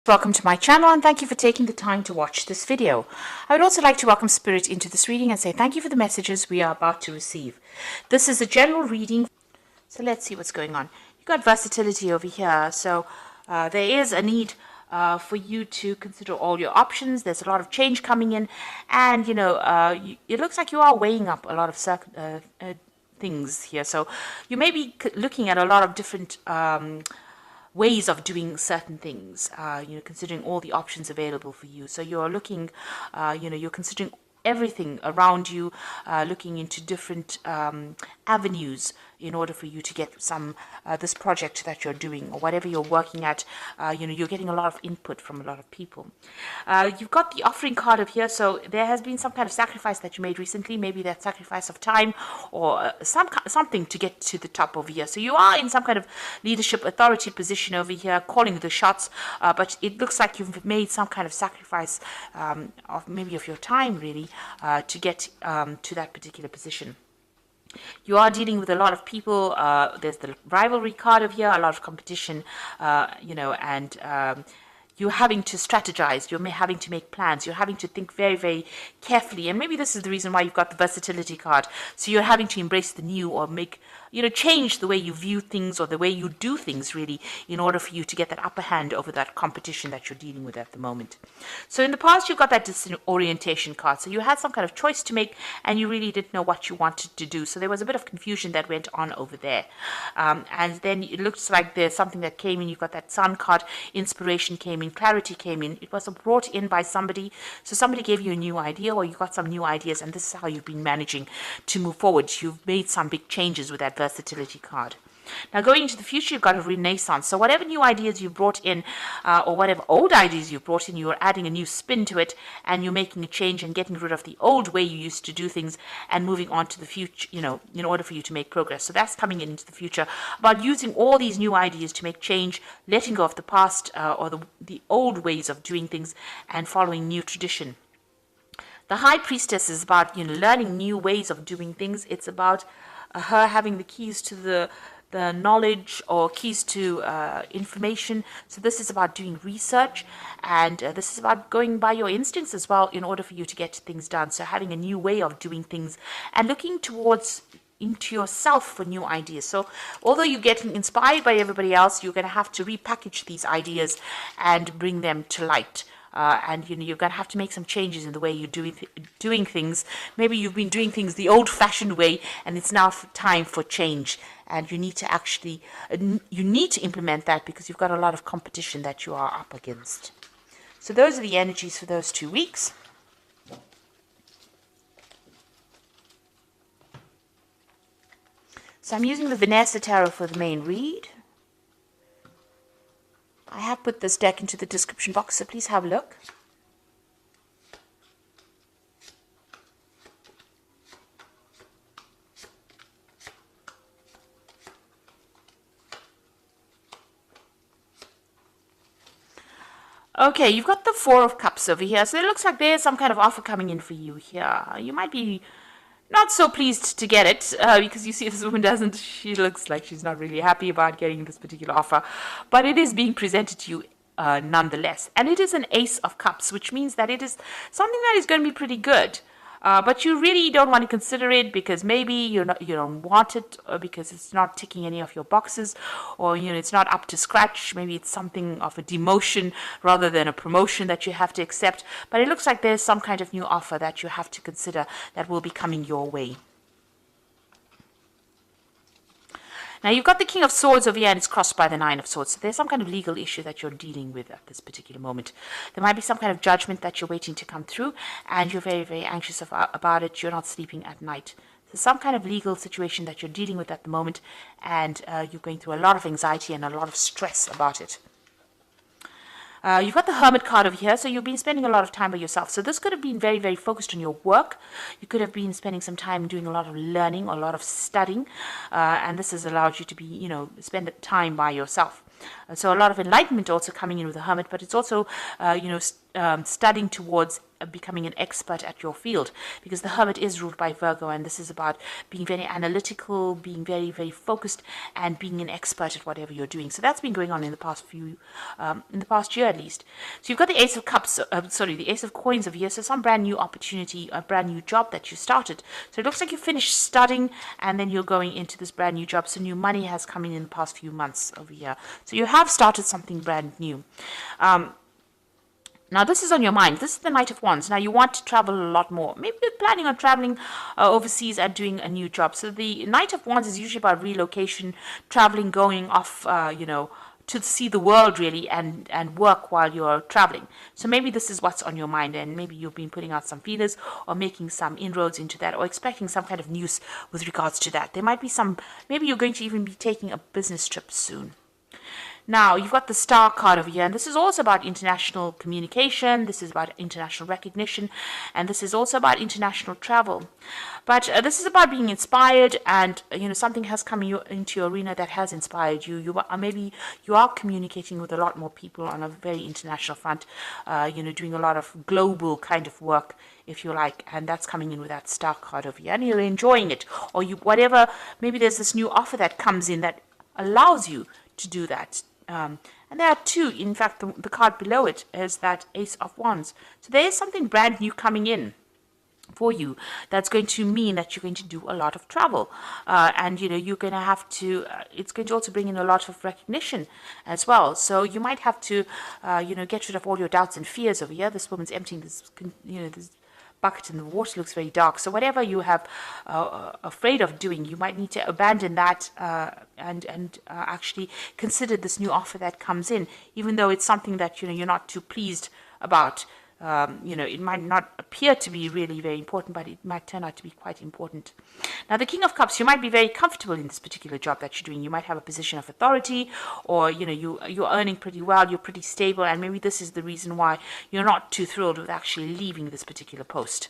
Welcome to my channel and thank you for taking the time to watch this video. I would also like to welcome Spirit into this reading and say thank you for the messages we are about to receive. This is a general reading, so let's see what's going on. You've got versatility over here, so there is a need for you to consider all your options. There's a lot of change coming in, and it looks like you are weighing up a lot of things here. So you may be looking at a lot of different ways of doing certain things, considering all the options available for you. So you're looking, you're considering everything around you, looking into different avenues in order for you to get some this project that you're doing or whatever you're working at. You're getting a lot of input from a lot of people. You've got the offering card of here, so there has been some kind of sacrifice that you made recently, maybe that sacrifice of time or something to get to the top over here. So you are in some kind of leadership authority position over here, calling the shots, but it looks like you've made some kind of sacrifice of your time really to get to that particular position. You are dealing with a lot of people. There's the rivalry card of here, a lot of competition, and you're having to strategize, you're having to make plans, you're having to think very, very carefully. And maybe this is the reason why you've got the versatility card. So you're having to embrace the new or change the way you view things or the way you do things really in order for you to get that upper hand over that competition that you're dealing with at the moment. So in the past, you've got that disorientation card. So you had some kind of choice to make and you really didn't know what you wanted to do. So there was a bit of confusion that went on over there. And then it looks like there's something that came in. You've got that sun card, inspiration came in, clarity came in. It was brought in by somebody. So somebody gave you a new idea or you got some new ideas, and this is how you've been managing to move forward. You've made some big changes with that versatility card. Now going into the future, you've got a renaissance. So whatever new ideas you brought in or whatever old ideas you brought in, you're adding a new spin to it and you're making a change and getting rid of the old way you used to do things and moving on to the future, in order for you to make progress. So that's coming into the future about using all these new ideas to make change, letting go of the past or the old ways of doing things and following new tradition. The High Priestess is about learning new ways of doing things. It's about her having the keys to the knowledge or keys to information. So this is about doing research, and this is about going by your instincts as well in order for you to get things done. So having a new way of doing things and looking into yourself for new ideas. So although you're getting inspired by everybody else, you're going to have to repackage these ideas and bring them to light. And you're going to have to make some changes in the way you're doing things. Maybe you've been doing things the old-fashioned way, and it's now time for change. And you need to implement that because you've got a lot of competition that you are up against. So those are the energies for those 2 weeks. So I'm using the Vanessa Tarot for the main read. I have put this deck into the description box, so please have a look. Okay, you've got the Four of Cups over here, so it looks like there's some kind of offer coming in for you here. You might be not so pleased to get it because you see this woman she looks like she's not really happy about getting this particular offer, but it is being presented to you nonetheless. And it is an Ace of Cups, which means that it is something that is going to be pretty good. But you really don't want to consider it because maybe you don't want it, or because it's not ticking any of your boxes, or it's not up to scratch. Maybe it's something of a demotion rather than a promotion that you have to accept. But it looks like there's some kind of new offer that you have to consider that will be coming your way. Now, you've got the King of Swords over here, and it's crossed by the Nine of Swords. So there's some kind of legal issue that you're dealing with at this particular moment. There might be some kind of judgment that you're waiting to come through, and you're very, very anxious about it. You're not sleeping at night. So some kind of legal situation that you're dealing with at the moment, and you're going through a lot of anxiety and a lot of stress about it. You've got the Hermit card over here, so you've been spending a lot of time by yourself. So this could have been very, very focused on your work. You could have been spending some time doing a lot of learning or a lot of studying, and this has allowed you to be, spend time by yourself. So a lot of enlightenment also coming in with the Hermit, but it's also, studying towards becoming an expert at your field, because the Hermit is ruled by Virgo, and this is about being very analytical, being very, very focused, and being an expert at whatever you're doing. So that's been going on in the past in the past year at least. So you've got the Ace of Cups, the Ace of Coins over here. So some brand new opportunity, a brand new job that you started. So it looks like you finished studying, and then you're going into this brand new job. So new money has come in the past few months over here. So you have started something brand new. Now, this is on your mind. This is the Knight of Wands. Now, you want to travel a lot more. Maybe you're planning on traveling overseas and doing a new job. So the Knight of Wands is usually about relocation, traveling, going off, to see the world, really, and work while you're traveling. So maybe this is what's on your mind, and maybe you've been putting out some feelers or making some inroads into that, or expecting some kind of news with regards to that. There might be maybe you're going to even be taking a business trip soon. Now, you've got the Star card over here, and this is also about international communication, this is about international recognition, and this is also about international travel. But this is about being inspired, and, something has come into your arena that has inspired you. Maybe you are communicating with a lot more people on a very international front, doing a lot of global kind of work, if you like, and that's coming in with that Star card over here, and you're enjoying it, or maybe there's this new offer that comes in that allows you to do that. And there are two, in fact, the card below it is that Ace of Wands. So there is something brand new coming in for you that's going to mean that you're going to do a lot of travel. And, you're going to have to, it's going to also bring in a lot of recognition as well. So you might have to, get rid of all your doubts and fears over here. This woman's emptying this, this bucket in the water looks very dark. So whatever you have afraid of doing, you might need to abandon that and actually consider this new offer that comes in, even though it's something that you're not too pleased about. It might not appear to be really very important, but it might turn out to be quite important. Now, the King of Cups, you might be very comfortable in this particular job that you're doing. You might have a position of authority, or, you're earning pretty well, you're pretty stable, and maybe this is the reason why you're not too thrilled with actually leaving this particular post.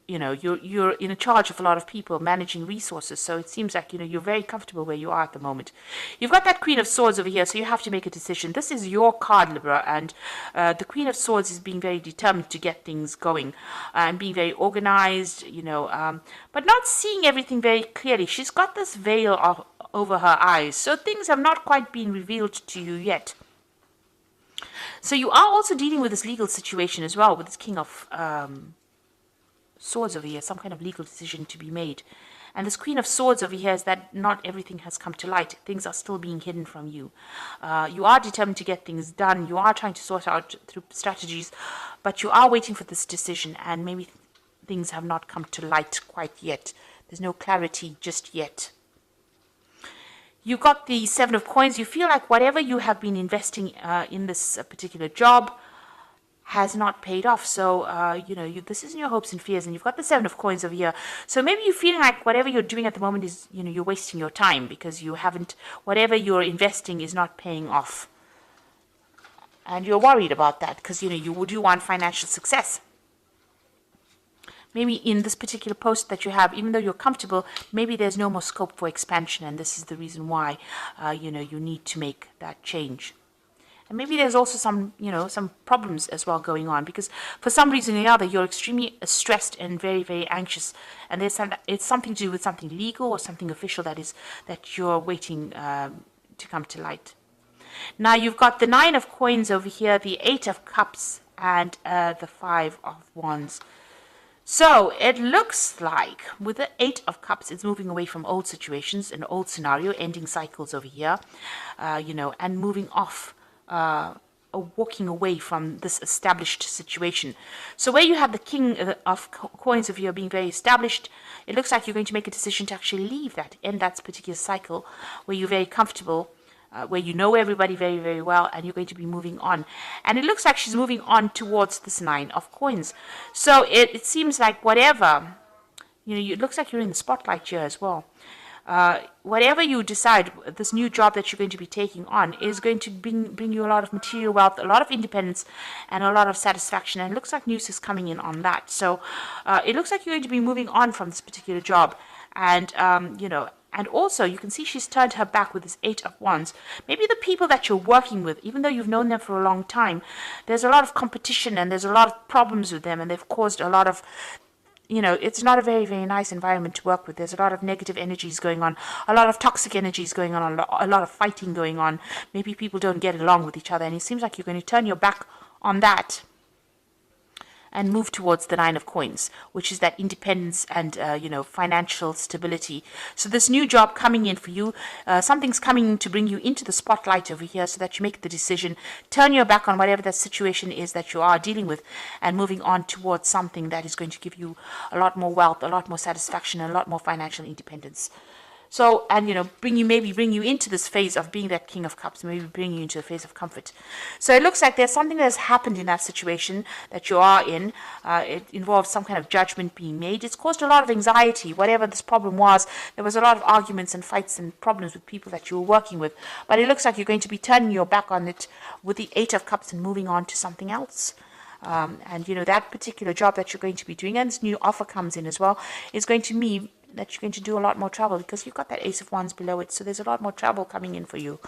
You're in charge of a lot of people, managing resources, so it seems like you're very comfortable where you are at the moment. You've got that Queen of Swords over here, so you have to make a decision. This is your card, Libra, and the Queen of Swords is being very determined to get things going and being very organized, but not seeing everything very clearly. She's got this veil over her eyes, so things have not quite been revealed to you yet. So you are also dealing with this legal situation as well, with this King of Swords over here, some kind of legal decision to be made. And this Queen of Swords over here is that not everything has come to light. Things are still being hidden from you. You are determined to get things done. You are trying to sort out through strategies, but you are waiting for this decision, and maybe things have not come to light quite yet. There's no clarity just yet. You got the Seven of Coins. You feel like whatever you have been investing in this particular job has not paid off. So, this isn't your hopes and fears, and you've got the Seven of Coins over here. So maybe you're feeling like whatever you're doing at the moment is, you're wasting your time because whatever you're investing is not paying off. And you're worried about that because, you do want financial success. Maybe in this particular post that you have, even though you're comfortable, maybe there's no more scope for expansion, and this is the reason why, you need to make that change. And maybe there's also some problems as well going on, because for some reason or another, you're extremely stressed and very, very anxious. And it's something to do with something legal or something official that you're waiting to come to light. Now, you've got the Nine of Coins over here, the Eight of Cups, and the Five of Wands. So it looks like with the Eight of Cups, it's moving away from old situations, an old scenario, ending cycles over here, and moving off, or walking away from this established situation. So where you have the King of Coins over here being very established, it looks like you're going to make a decision to actually leave that, end that particular cycle where you're very comfortable, where you know everybody very, very well, and you're going to be moving on. And it looks like she's moving on towards this Nine of Coins. So it seems like whatever, it looks like you're in the spotlight here as well. Whatever you decide, this new job that you're going to be taking on is going to bring you a lot of material wealth, a lot of independence, and a lot of satisfaction. And it looks like news is coming in on that. So it looks like you're going to be moving on from this particular job, and And also, you can see she's turned her back with this 8 of Wands. Maybe the people that you're working with, even though you've known them for a long time, there's a lot of competition and there's a lot of problems with them, and they've caused a lot of, it's not a very, very nice environment to work with. There's a lot of negative energies going on, a lot of toxic energies going on, a lot of fighting going on. Maybe people don't get along with each other, and it seems like you're going to turn your back on that and move towards the 9 of Coins, which is that independence and, financial stability. So this new job coming in for you, something's coming to bring you into the spotlight over here so that you make the decision, turn your back on whatever that situation is that you are dealing with, and moving on towards something that is going to give you a lot more wealth, a lot more satisfaction, and a lot more financial independence. So, and bring you into this phase of being that King of Cups, maybe bring you into a phase of comfort. So it looks like there's something that has happened in that situation that you are in. It involves some kind of judgment being made. It's caused a lot of anxiety, whatever this problem was. There was a lot of arguments and fights and problems with people that you were working with. But it looks like you're going to be turning your back on it with the 8 of Cups and moving on to something else. And that particular job that you're going to be doing, and this new offer comes in as well, is going to mean that you're going to do a lot more travel, because you've got that Ace of Wands below it. So there's a lot more travel coming in for you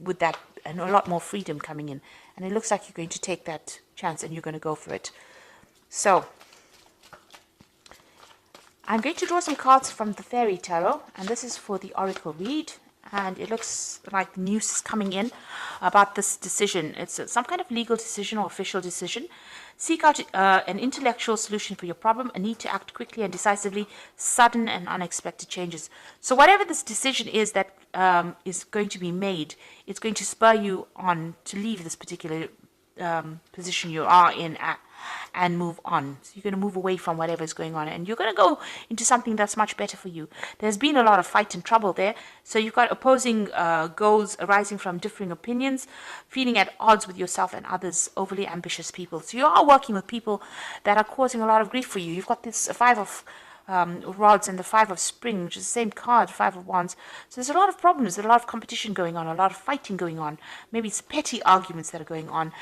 with that, and a lot more freedom coming in. And it looks like you're going to take that chance and you're going to go for it. So I'm going to draw some cards from the Fairy Tarot, and this is for the Oracle read. And it looks like news is coming in about this decision. It's some kind of legal decision or official decision. Seek out an intellectual solution for your problem, a need to act quickly and decisively, sudden and unexpected changes. So whatever this decision is that is going to be made, it's going to spur you on to leave this particular position you are in and move on. So you're going to move away from whatever is going on, and you're going to go into something that's much better for you. There's been a lot of fight and trouble there, so you've got opposing goals arising from differing opinions, feeling at odds with yourself and others, overly ambitious people. So you are working with people that are causing a lot of grief for you. You've got this 5 of rods and the 5 of spring, which is the same card, 5 of wands. So there's a lot of problems, there's a lot of competition going on, a lot of fighting going on. Maybe it's petty arguments that are going on.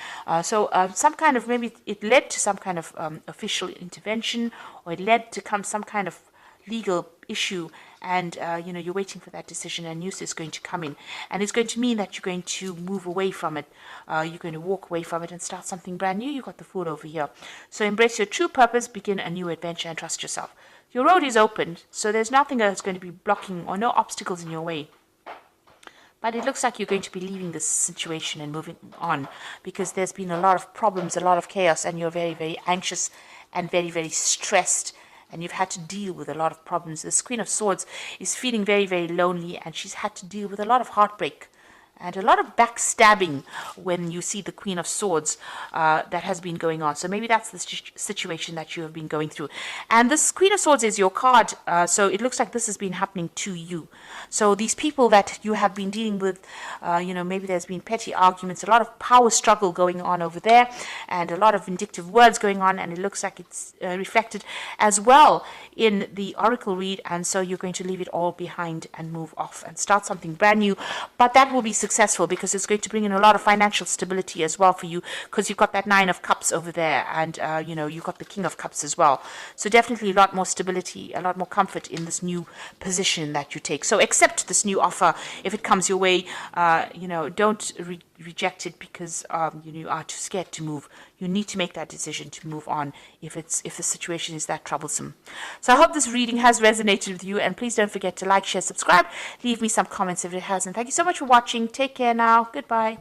So some kind of, maybe it led to some kind of official intervention, or it led to some kind of legal issue, and you're waiting for that decision, and news is going to come in, and it's going to mean that you're going to move away from it. You're going to walk away from it and start something brand new. You've got the Fool over here. So embrace your true purpose, begin a new adventure, and trust yourself. Your road is open, so there's nothing that's going to be blocking, or no obstacles in your way. But it looks like you're going to be leaving this situation and moving on, because there's been a lot of problems, a lot of chaos, and you're very, very anxious and very, very stressed, and you've had to deal with a lot of problems. This Queen of Swords is feeling very, very lonely, and she's had to deal with a lot of heartbreak and a lot of backstabbing when you see the Queen of Swords that has been going on. So maybe that's the situation that you have been going through. And this Queen of Swords is your card, so it looks like this has been happening to you. So these people that you have been dealing with, maybe there's been petty arguments, a lot of power struggle going on over there, and a lot of vindictive words going on, and it looks like it's reflected as well in the Oracle read. And so you're going to leave it all behind and move off and start something brand new. But that will be successful, because it's going to bring in a lot of financial stability as well for you, because you've got that 9 of Cups over there, and you've got the King of Cups as well. So definitely a lot more stability, a lot more comfort in this new position that you take. So accept this new offer if it comes your way. Don't reject it because you are too scared to move. You need to make that decision to move on if the situation is that troublesome. So I hope this reading has resonated with you, and please don't forget to like, share, subscribe, leave me some comments if it hasn't. Thank you so much for watching. Take care now. Goodbye.